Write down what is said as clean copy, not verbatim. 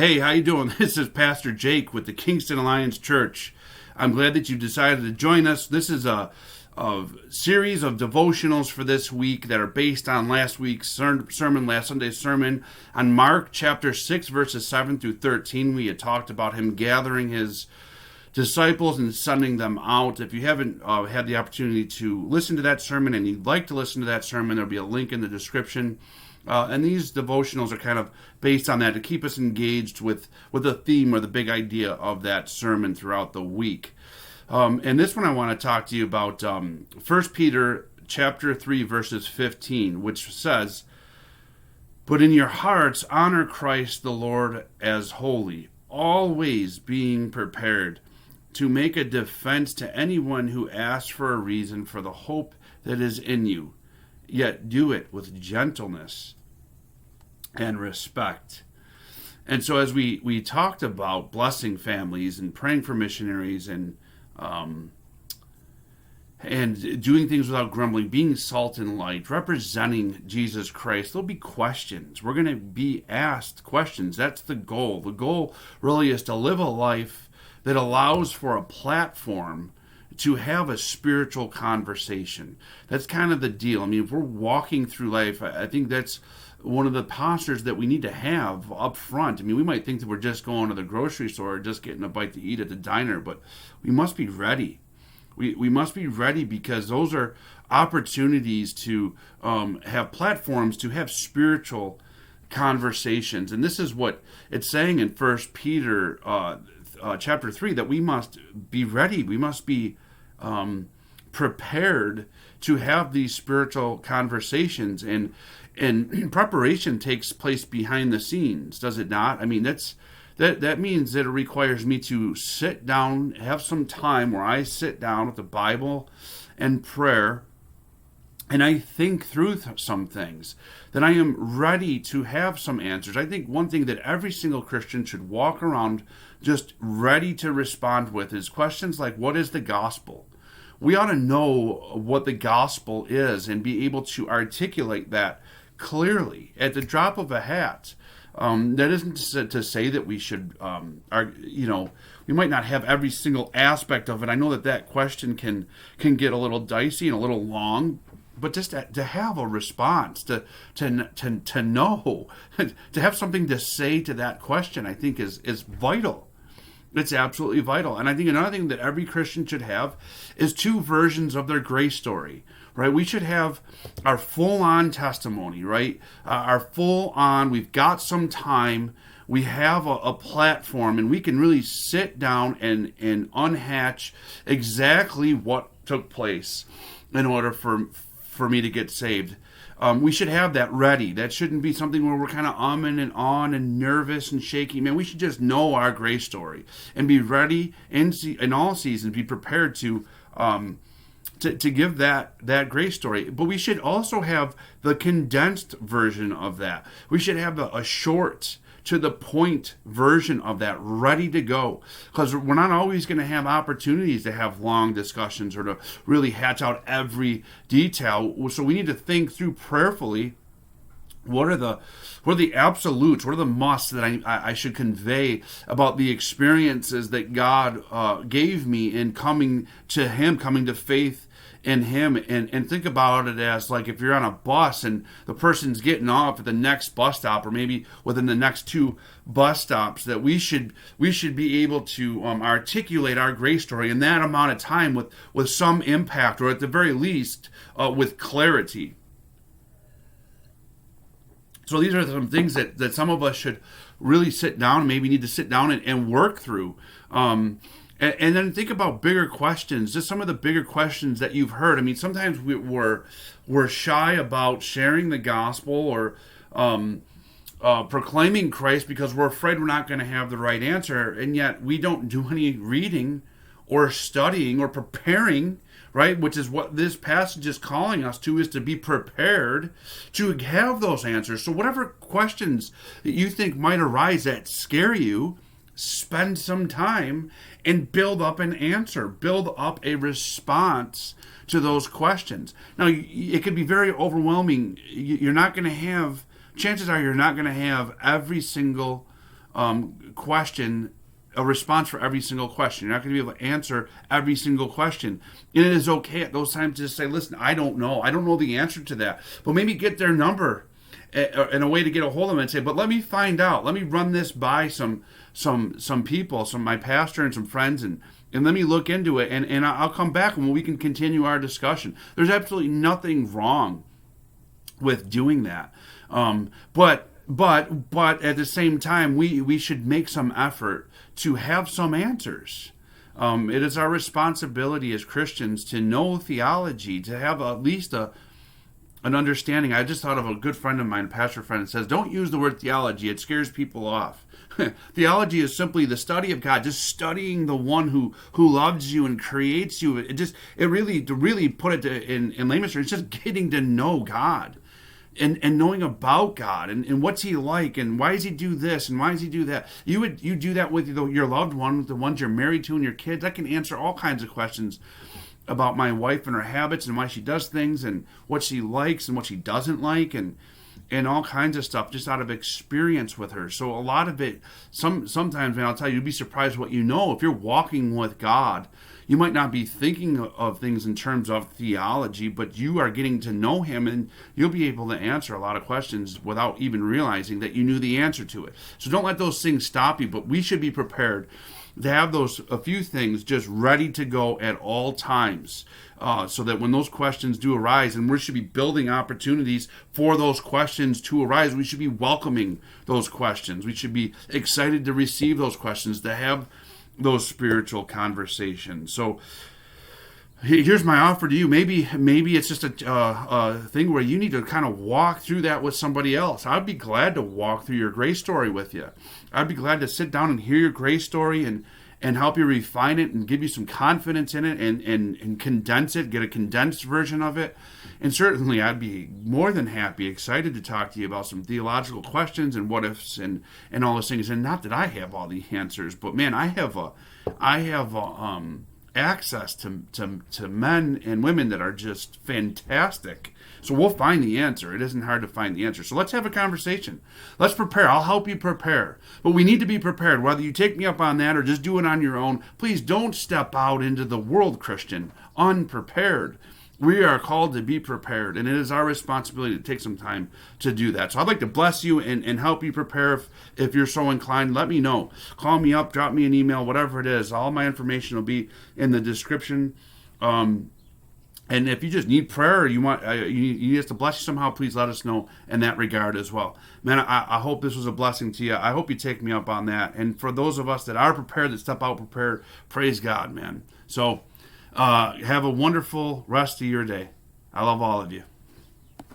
Hey, how you doing? This is Pastor Jake with the Kingston Church. I'm glad that you decided to join us. This is a series of devotionals for this week that are based on last week's sermon, last Sunday's sermon on Mark chapter 6, verses 7 through 13. We had talked about him gathering his disciples and sending them out. If you haven't had the opportunity to listen to that sermon and you'd like to listen to that sermon, there'll be a link in the description. And these devotionals are kind of based on that to keep us engaged with the theme or the big idea of that sermon throughout the week. And this one I want to talk to you about 1 Peter chapter 3, verses 15, which says, "But in your hearts honor Christ the Lord as holy, always being prepared to make a defense to anyone who asks for a reason for the hope that is in you. Yet do it with gentleness and respect." And so as we talked about blessing families and praying for missionaries and doing things without grumbling, being salt and light, representing Jesus Christ, there'll be questions. We're going to be asked questions. That's the goal. The goal really is to live a life that allows for a platform to have a spiritual conversation. That's kind of the deal. I mean, if we're walking through life, I think that's one of the postures that we need to have up front. I mean, we might think that we're just going to the grocery store or just getting a bite to eat at the diner, but we must be ready. We must be ready because those are opportunities to have platforms to have spiritual conversations. And this is what it's saying in 1 Peter chapter 3, that we must be ready. We must be prepared to have these spiritual conversations, and preparation takes place behind the scenes, does it not? I mean, that means that it requires me to sit down, have some time where I sit down with the Bible and prayer, and I think through some things, that I am ready to have some answers. I think one thing that every single Christian should walk around just ready to respond with is questions like, what is the gospel? We ought to know what the gospel is and be able to articulate that clearly at the drop of a hat. That isn't to say that we should, we might not have every single aspect of it. I know that question can get a little dicey and a little long, but just to have a response, to know, to have something to say to that question, I think is vital. It's absolutely vital. And I think another thing that every Christian should have is two versions of their grace story, right? We should have our full-on testimony, right? Our full-on, we've got some time, we have a platform, and we can really sit down and unhatch exactly what took place in order for me to get saved. We should have that ready. That shouldn't be something where we're kind of umming and on and nervous and shaky. Man, we should just know our grace story and be ready in all seasons, be prepared to give that grace story. But we should also have the condensed version of that. We should have a short, to the point version of that ready to go, because we're not always going to have opportunities to have long discussions or to really hatch out every detail. So we need to think through prayerfully what are the absolutes, what are the musts that I should convey about the experiences that God gave me in coming to Him, coming to faith in Him, and think about it as like if you're on a bus and the person's getting off at the next bus stop, or maybe within the next two bus stops, that we should be able to articulate our grace story in that amount of time with some impact, or at the very least with clarity. So these are some things that some of us should really sit down, maybe need to sit down and work through. And then think about bigger questions, just some of the bigger questions that you've heard. I mean, sometimes we're shy about sharing the gospel or proclaiming Christ because we're afraid we're not going to have the right answer, and yet we don't do any reading or studying or preparing, right? Which is what this passage is calling us to, is to be prepared to have those answers. So whatever questions that you think might arise that scare you, spend some time and build up an answer, build up a response to those questions. Now, it could be very overwhelming. You're not going to have, chances are you're not going to have every single question a response for every single question. You're not going to be able to answer every single question. And it is okay at those times to just say, listen, I don't know. I don't know the answer to that. But maybe get their number and a way to get a hold of them and say, but let me find out. Let me run this by some people, my pastor and some friends, and let me look into it, and I'll come back and we can continue our discussion. There's absolutely nothing wrong with doing that. But at the same time, we should make some effort to have some answers. It is our responsibility as Christians to know theology, to have at least an understanding. I just thought of a good friend of mine, a pastor friend, that says, don't use the word theology. It scares people off. Theology is simply the study of God, just studying the one who loves you and creates you. To really put it in layman's terms, it's just getting to know God. And knowing about God and what's he like and why does he do this and why does he do that. You do that with your loved one, the ones you're married to and your kids. I can answer all kinds of questions about my wife and her habits and why she does things and what she likes and what she doesn't like and all kinds of stuff just out of experience with her. So a lot of it, sometimes, man, I'll tell you, you'd be surprised what you know. If you're walking with God, you might not be thinking of things in terms of theology, but you are getting to know him, and you'll be able to answer a lot of questions without even realizing that you knew the answer to it. So don't let those things stop you, but we should be prepared to have a few things just ready to go at all times, so that when those questions do arise, and we should be building opportunities for those questions to arise, we should be welcoming those questions. We should be excited to receive those questions, to have those spiritual conversations. So here's my offer to you. Maybe it's just a thing where you need to kind of walk through that with somebody else. I'd be glad to walk through your grace story with you. I'd be glad to sit down and hear your grace story and help you refine it and give you some confidence in it and condense it, get a condensed version of it. And certainly I'd be more than happy, excited to talk to you about some theological questions and what ifs and all those things. And not that I have all the answers, but man, I have access to men and women that are just fantastic. So we'll find the answer. It isn't hard to find the answer. So let's have a conversation. Let's prepare. I'll help you prepare. But we need to be prepared. Whether you take me up on that or just do it on your own, please don't step out into the world, Christian, unprepared. We are called to be prepared, and it is our responsibility to take some time to do that. So I'd like to bless you and help you prepare if you're so inclined. Let me know. Call me up, drop me an email, whatever it is. All my information will be in the description. And if you just need prayer or you need us to bless you somehow, please let us know in that regard as well. Man, I hope this was a blessing to you. I hope you take me up on that. And for those of us that are prepared, that step out prepared, praise God, man. So have a wonderful rest of your day. I love all of you.